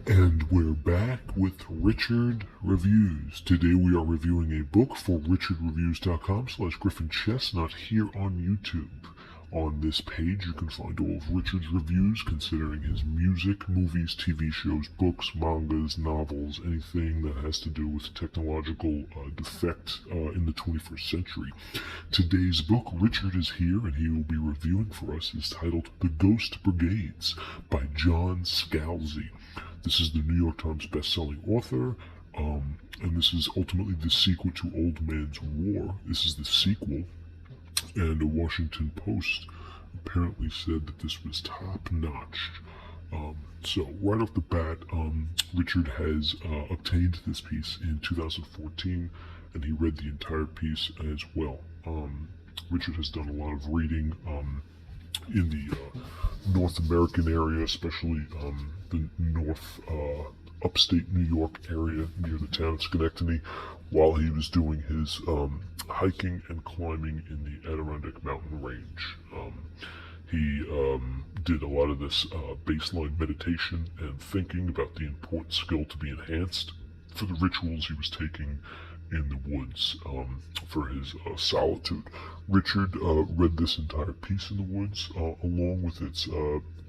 And we're back with Richard Reviews. Today we are reviewing a book for richardreviews.com/Griffin Chestnut here on YouTube. On this page you can find all of Richard's reviews considering his music, movies, TV shows, books, mangas, novels, anything that has to do with technological defect in the 21st century. Today's book, Richard is here and he will be reviewing for us, is titled The Ghost Brigades by John Scalzi. This is the New York Times best-selling author, and this is ultimately the sequel to Old Man's War. This is the sequel, and the Washington Post apparently said that this was top-notch. So right off the bat, Richard has obtained this piece in 2014, and he read the entire piece as well. Richard has done a lot of reading in the North American area, especially the North upstate New York area near the town of Schenectady, while he was doing his hiking and climbing in the Adirondack Mountain Range. He did a lot of this baseline meditation and thinking about the important skill to be enhanced for the rituals he was taking in the woods for his solitude. Richard read this entire piece in the woods along with its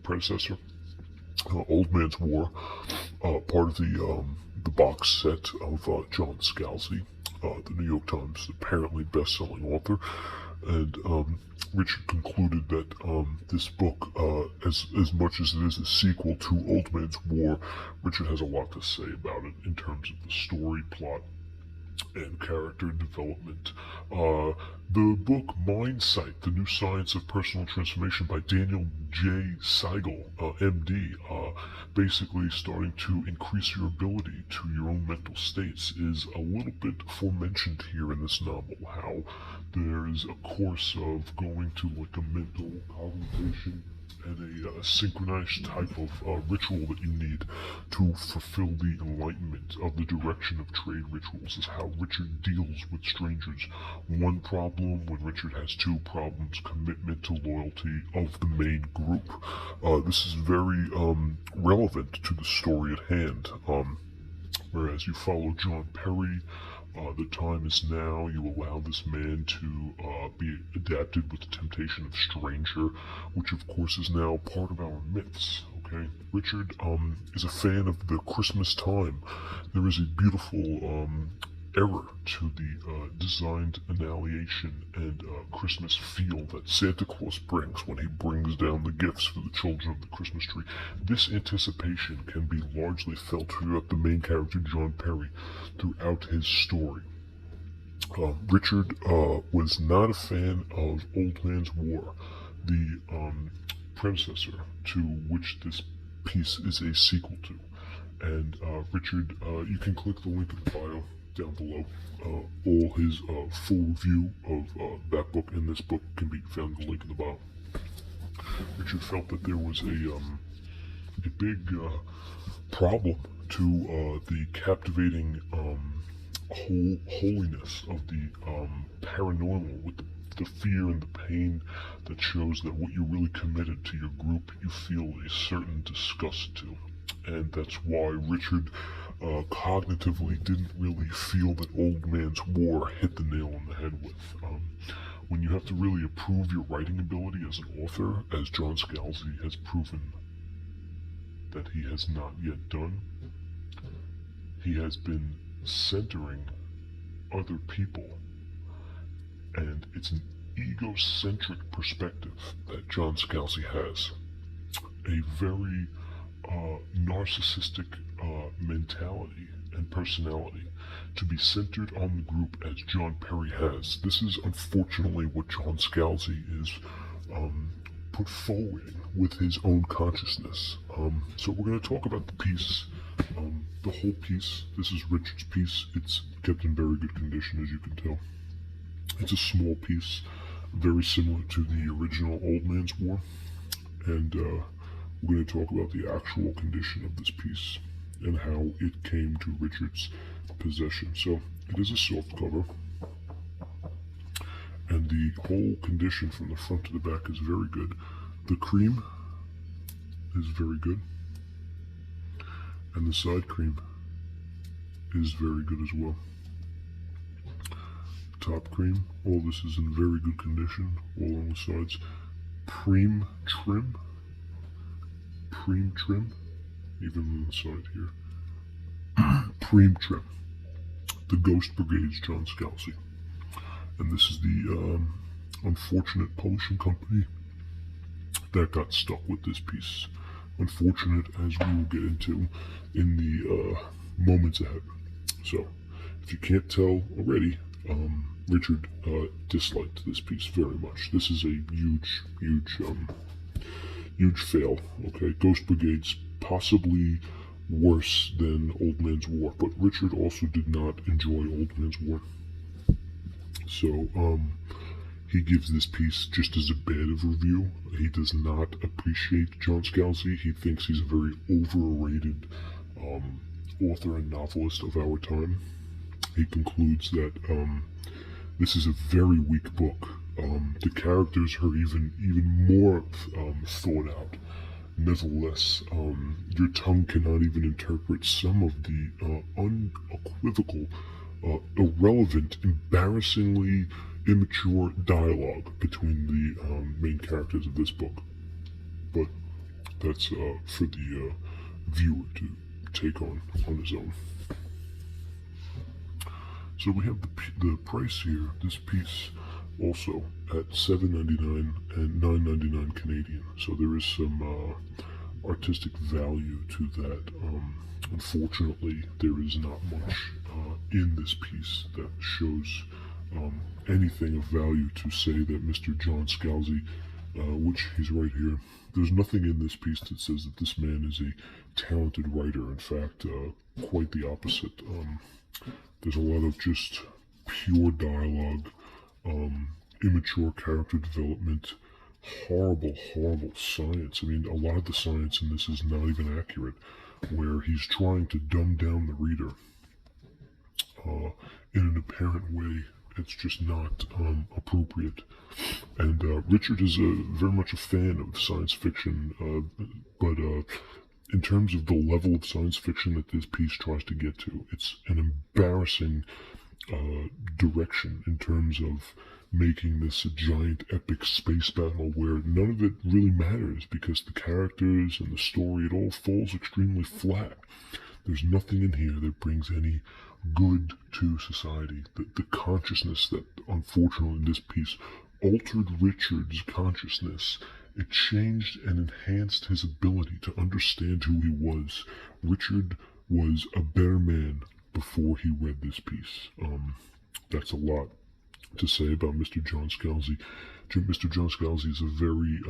predecessor, Old Man's War, part of the box set of John Scalzi, the New York Times apparently best-selling author. And Richard concluded that this book, as much as it is a sequel to Old Man's War, Richard has a lot to say about it in terms of the story, plot, and character development. The book Mindsight, The New Science of Personal Transformation by Daniel J. Siegel, MD, basically starting to increase your ability to your own mental states, is a little bit forementioned here in this novel, how there is a course of going to like a mental cognition and a synchronized type of ritual that you need to fulfill the enlightenment of the direction of trade rituals, is how Richard deals with strangers. One problem when Richard has two problems: commitment to loyalty of the main group. This is very relevant to the story at hand. Whereas you follow John Perry, the time is now, you allow this man to be adapted with the temptation of stranger, which of course is now part of our myths, okay? Richard is a fan of the Christmas time. There is a beautiful error to the designed annihilation and Christmas feel that Santa Claus brings when he brings down the gifts for the children of the Christmas tree. This anticipation can be largely felt throughout the main character, John Perry, throughout his story. Richard was not a fan of Old Man's War, the predecessor to which this piece is a sequel to. And Richard, you can click the link in the bio down below. All his full review of that book and this book can be found in the link in the bio. Richard felt that there was a big problem to the captivating holiness of the paranormal, with the fear and the pain that shows that what you really committed to your group you feel a certain disgust to. And that's why Richard cognitively didn't really feel that Old Man's War hit the nail on the head with. When you have to really approve your writing ability as an author, as John Scalzi has proven that he has not yet done, he has been centering other people, and it's an egocentric perspective that John Scalzi has. A very narcissistic mentality and personality to be centered on the group as John Perry has. This is unfortunately what John Scalzi is put forward with his own consciousness. So we're going to talk about the piece, the whole piece. This is Richard's piece. It's kept in very good condition, as you can tell. It's a small piece, very similar to the original Old Man's War, and we're going to talk about the actual condition of this piece and how it came to Richard's possession. So it is a soft cover, and the whole condition from the front to the back is very good. The cream is very good. And the side cream is very good as well. Top cream, all this is in very good condition, all on the sides. Preem trim, even on the side here. Preem trim, the Ghost Brigades, John Scalzi. And this is the unfortunate publishing company that got stuck with this piece. Unfortunate, as we will get into in the moments ahead. So, if you can't tell already, Richard disliked this piece very much. This is a huge fail. Okay, Ghost Brigades possibly worse than Old Man's War, but Richard also did not enjoy Old Man's War. So, he gives this piece just as a bad of review. He does not appreciate John Scalzi. He thinks he's a very overrated author and novelist of our time. He concludes that this is a very weak book. The characters are even more thought out. Nevertheless, your tongue cannot even interpret some of the unequivocal, irrelevant, embarrassingly immature dialogue between the main characters of this book. But that's for the viewer to take on his own. So we have the price here. This piece also at $7.99 and $9.99 Canadian. So there is some artistic value to that. Unfortunately, there is not much in this piece that shows anything of value to say that Mr. John Scalzi, which he's right here, there's nothing in this piece that says that this man is a talented writer. In fact, quite the opposite. There's a lot of just pure dialogue, immature character development, horrible science. I mean, a lot of the science in this is not even accurate, where he's trying to dumb down the reader in an apparent way. It's just not appropriate. And Richard is very much a fan of science fiction, but in terms of the level of science fiction that this piece tries to get to, it's an embarrassing direction in terms of making this a giant epic space battle where none of it really matters because the characters and the story, it all falls extremely flat. There's nothing in here that brings any good to society. The consciousness that, unfortunately, in this piece altered Richard's consciousness. It changed and enhanced his ability to understand who he was. Richard was a better man before he read this piece. That's a lot to say about Mr. John Scalzi. Mr. John Scalzi is a very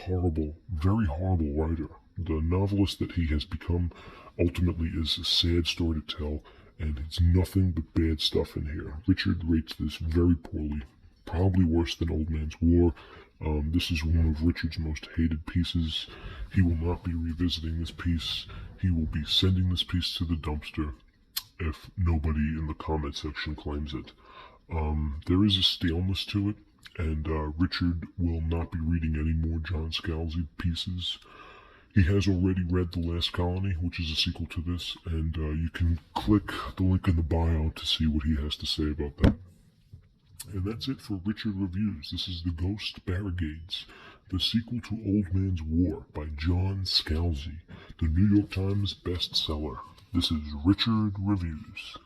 horrible writer. The novelist that he has become ultimately is a sad story to tell, and it's nothing but bad stuff in here. Richard rates this very poorly, probably worse than Old Man's War. This is one of Richard's most hated pieces. He will not be revisiting this piece. He will be sending this piece to the dumpster if nobody in the comment section claims it. There is a staleness to it, and Richard will not be reading any more John Scalzi pieces. He has already read The Last Colony, which is a sequel to this, and you can click the link in the bio to see what he has to say about that. And that's it for Richard Reviews. This is The Ghost Brigades, the sequel to Old Man's War by John Scalzi, the New York Times bestseller. This is Richard Reviews.